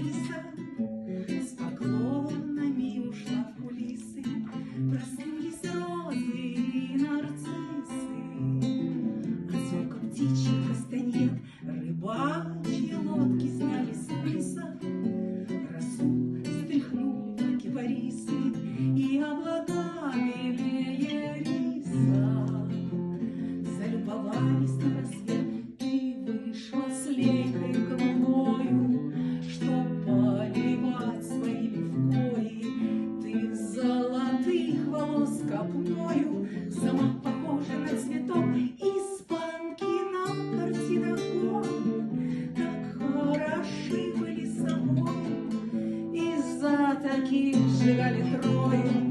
лиса с поклонами ушла в кулисы. Проснулись розы и нарциссы, озерка, птичьих кастаньет, рыбачьи лодки сняли с мыса, росу стряхнули на кипарисы и облака белее риса. Залюбовались на рассвет, ты вышла с лейкой голубою, чтоб поливать свои левкои. Ты золотых волос копною, сама похожа на цветок испанки на картинах гор. Так хороши были собой, из-за таких сжигали Трою.